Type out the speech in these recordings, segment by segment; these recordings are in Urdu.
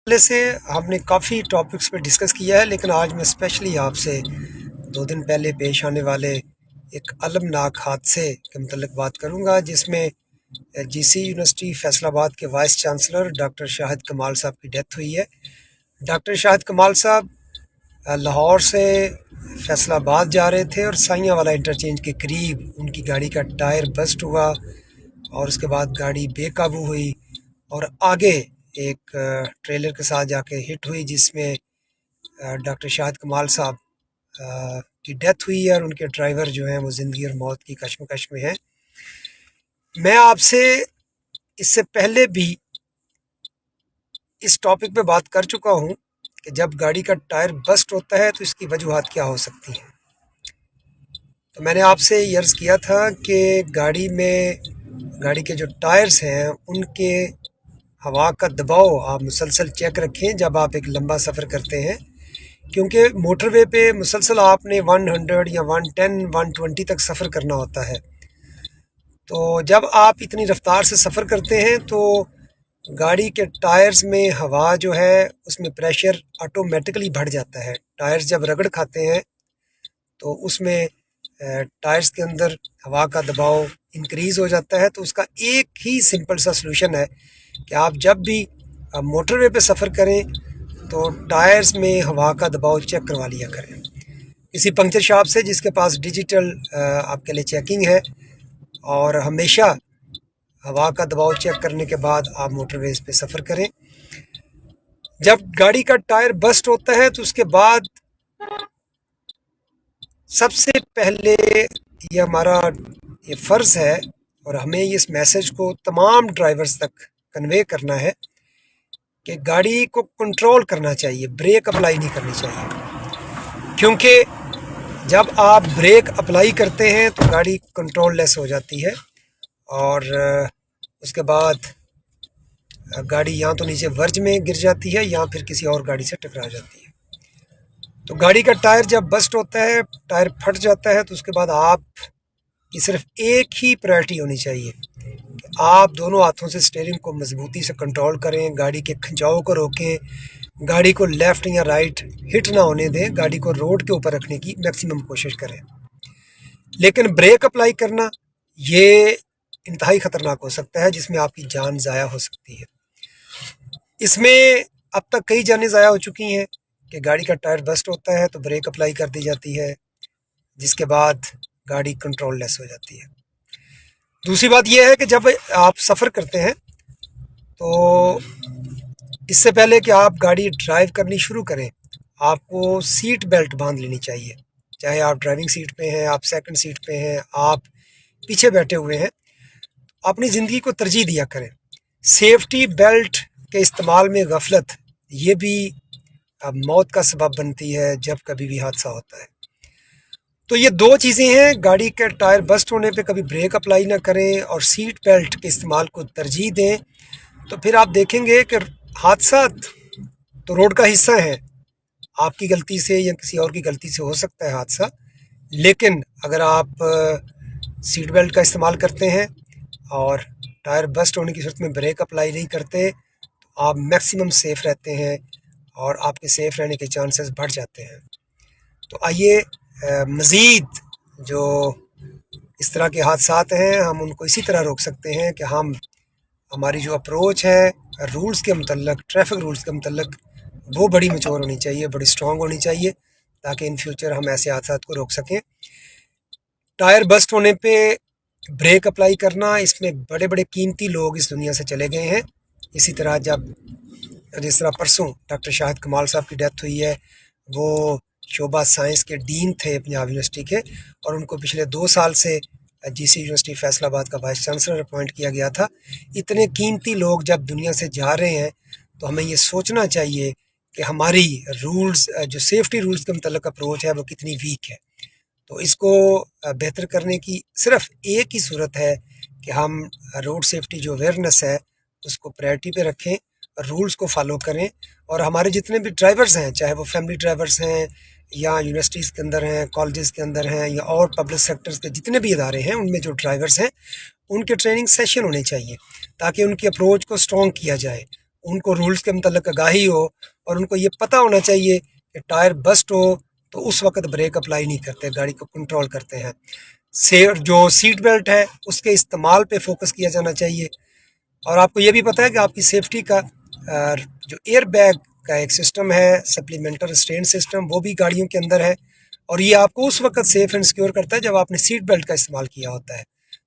پہلے سے ہم نے کافی ٹاپکس پہ ڈسکس کیا ہے، لیکن آج میں اسپیشلی آپ سے 2 دن پہلے پیش آنے والے ایک المناک حادثے کے متعلق بات کروں گا، جس میں جی سی یونیورسٹی فیصل آباد کے وائس چانسلر ڈاکٹر شاہد کمال صاحب کی ڈیتھ ہوئی ہے۔ ڈاکٹر شاہد کمال صاحب لاہور سے فیصل آباد جا رہے تھے اور سائیاں والا انٹرچینج کے قریب ان کی گاڑی کا ٹائر بسٹ ہوا اور اس کے بعد گاڑی بے قابو ہوئی اور آگے ایک ٹریلر کے ساتھ جا کے ہٹ ہوئی، جس میں ڈاکٹر شاہد کمال صاحب کی ڈیتھ ہوئی ہے اور ان کے ڈرائیور جو ہیں وہ زندگی اور موت کی کشمکش میں ہیں۔ میں آپ سے اس سے پہلے بھی اس ٹاپک پہ بات کر چکا ہوں کہ جب گاڑی کا ٹائر بسٹ ہوتا ہے تو اس کی وجوہات کیا ہو سکتی ہیں۔ تو میں نے آپ سے یہ عرض کیا تھا کہ گاڑی کے جو ٹائرز ہیں ان کے ہوا کا دباؤ آپ مسلسل چیک رکھیں جب آپ ایک لمبا سفر کرتے ہیں، کیونکہ موٹر وے پہ مسلسل آپ نے 100 یا 110 120 تک سفر کرنا ہوتا ہے۔ تو جب آپ اتنی رفتار سے سفر کرتے ہیں تو گاڑی کے ٹائرز میں ہوا جو ہے اس میں پریشر آٹومیٹکلی بڑھ جاتا ہے۔ ٹائرز جب رگڑ کھاتے ہیں تو اس میں ٹائرز کے اندر ہوا کا دباؤ انکریز ہو جاتا ہے۔ تو اس کا ایک ہی سمپل سا سلوشن ہے کہ آپ جب بھی موٹر وے پہ سفر کریں تو ٹائرز میں ہوا کا دباؤ چیک کروا لیا کریں کسی پنکچر شاپ سے، جس کے پاس ڈیجیٹل آپ کے لیے چیکنگ ہے، اور ہمیشہ ہوا کا دباؤ چیک کرنے کے بعد آپ موٹر ویز پہ سفر کریں۔ جب گاڑی کا ٹائر بسٹ ہوتا ہے تو اس کے بعد سب سے پہلے یہ ہمارا یہ فرض ہے اور ہمیں اس میسج کو تمام ڈرائیورز تک کنوے کرنا ہے کہ گاڑی کو کنٹرول کرنا چاہیے، بریک اپلائی نہیں کرنی چاہیے، کیونکہ جب آپ بریک اپلائی کرتے ہیں تو گاڑی کنٹرول لیس ہو جاتی ہے اور اس کے بعد گاڑی یا تو نیچے ورج میں گر جاتی ہے یا پھر کسی اور گاڑی سے ٹکرا جاتی ہے۔ تو گاڑی کا ٹائر جب بسٹ ہوتا ہے، ٹائر پھٹ جاتا ہے، تو اس کے بعد آپ کی صرف ایک ہی پرائرٹی ہونی چاہیے کہ آپ دونوں ہاتھوں سے اسٹیئرنگ کو مضبوطی سے کنٹرول کریں، گاڑی کے کھنچاؤ کو روکیں، گاڑی کو لیفٹ یا رائٹ ہٹ نہ ہونے دیں، گاڑی کو روڈ کے اوپر رکھنے کی میکسیمم کوشش کریں۔ لیکن بریک اپلائی کرنا یہ انتہائی خطرناک ہو سکتا ہے، جس میں آپ کی جان ضائع ہو سکتی ہے۔ اس میں اب تک کئی جانیں ضائع ہو چکی ہیں کہ گاڑی کا ٹائر بسٹ ہوتا ہے تو بریک اپلائی کر دی جاتی ہے، جس کے بعد گاڑی کنٹرول لیس ہو جاتی ہے۔ دوسری بات یہ ہے کہ جب آپ سفر کرتے ہیں تو اس سے پہلے کہ آپ گاڑی ڈرائیو کرنی شروع کریں، آپ کو سیٹ بیلٹ باندھ لینی چاہیے، چاہے آپ ڈرائیونگ سیٹ پہ ہیں، آپ سیکنڈ سیٹ پہ ہیں، آپ پیچھے بیٹھے ہوئے ہیں، اپنی زندگی کو ترجیح دیا کریں۔ سیفٹی بیلٹ کے استعمال میں غفلت یہ بھی موت کا سبب بنتی ہے جب کبھی بھی حادثہ ہوتا ہے۔ تو یہ 2 چیزیں ہیں، گاڑی کے ٹائر بسٹ ہونے پہ کبھی بریک اپلائی نہ کریں اور سیٹ بیلٹ کے استعمال کو ترجیح دیں، تو پھر آپ دیکھیں گے کہ حادثات تو روڈ کا حصہ ہیں، آپ کی غلطی سے یا کسی اور کی غلطی سے ہو سکتا ہے حادثہ، لیکن اگر آپ سیٹ بیلٹ کا استعمال کرتے ہیں اور ٹائر بسٹ ہونے کی صورت میں بریک اپلائی نہیں کرتے تو آپ میکسیمم سیف رہتے ہیں اور آپ کے سیف رہنے کے چانسز بڑھ جاتے ہیں۔ تو آئیے مزید جو اس طرح کے حادثات ہیں ہم ان کو اسی طرح روک سکتے ہیں کہ ہماری جو اپروچ ہے رولز کے متعلق، ٹریفک رولز کے متعلق، وہ بڑی میچور ہونی چاہیے، بڑی اسٹرانگ ہونی چاہیے، تاکہ ان فیوچر ہم ایسے حادثات کو روک سکیں۔ ٹائر بسٹ ہونے پہ بریک اپلائی کرنا، اس میں بڑے بڑے قیمتی لوگ اس دنیا سے چلے گئے ہیں۔ اسی طرح جس طرح پرسوں ڈاکٹر شاہد کمال صاحب کی ڈیتھ ہوئی ہے، وہ شعبہ سائنس کے ڈین تھے پنجاب یونیورسٹی کے، اور ان کو پچھلے 2 سال سے جی سی یونیورسٹی فیصل آباد کا وائس چانسلر اپوائنٹ کیا گیا تھا۔ اتنے قیمتی لوگ جب دنیا سے جا رہے ہیں تو ہمیں یہ سوچنا چاہیے کہ ہماری رولز، جو سیفٹی رولز کے متعلق اپروچ ہے، وہ کتنی ویک ہے۔ تو اس کو بہتر کرنے کی صرف ایک ہی صورت ہے کہ ہم روڈ سیفٹی جو اویئرنیس ہے اس کو پرائرٹی پہ رکھیں، رولز کو فالو کریں، اور ہمارے جتنے بھی ڈرائیورز ہیں، چاہے وہ فیملی ڈرائیورز ہیں یا یونیورسٹیز کے اندر ہیں، کالجز کے اندر ہیں، یا اور پبلک سیکٹرز کے جتنے بھی ادارے ہیں، ان میں جو ڈرائیورز ہیں ان کے ٹریننگ سیشن ہونے چاہیے تاکہ ان کی اپروچ کو اسٹرانگ کیا جائے، ان کو رولز کے متعلق آگاہی ہو اور ان کو یہ پتہ ہونا چاہیے کہ ٹائر بسٹ ہو تو اس وقت بریک اپلائی نہیں کرتے، گاڑی کو کنٹرول کرتے ہیں۔ جو سیٹ بیلٹ ہے اس کے استعمال پہ فوکس کیا جانا چاہیے۔ اور آپ کو یہ بھی پتہ ہے کہ آپ کی سیفٹی کا جو ایئر بیگ کا ایک سسٹم ہے، سپلیمنٹل ریسٹرین سسٹم، وہ بھی گاڑیوں کے اندر ہے، اور یہ آپ کو اس وقت سیف اینڈ سیکیور کرتا ہے جب آپ نے سیٹ بیلٹ کا استعمال کیا ہوتا ہے۔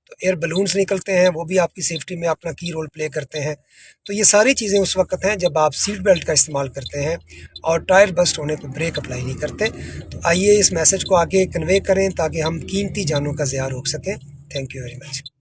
تو ایئر بلونز نکلتے ہیں، وہ بھی آپ کی سیفٹی میں اپنا کی رول پلے کرتے ہیں۔ تو یہ ساری چیزیں اس وقت ہیں جب آپ سیٹ بیلٹ کا استعمال کرتے ہیں اور ٹائر بسٹ ہونے پہ بریک اپلائی نہیں کرتے۔ تو آئیے اس میسج کو آگے کنوے کریں تاکہ ہم قیمتی جانوں کا ضیاع روک سکیں۔ Thank you very much.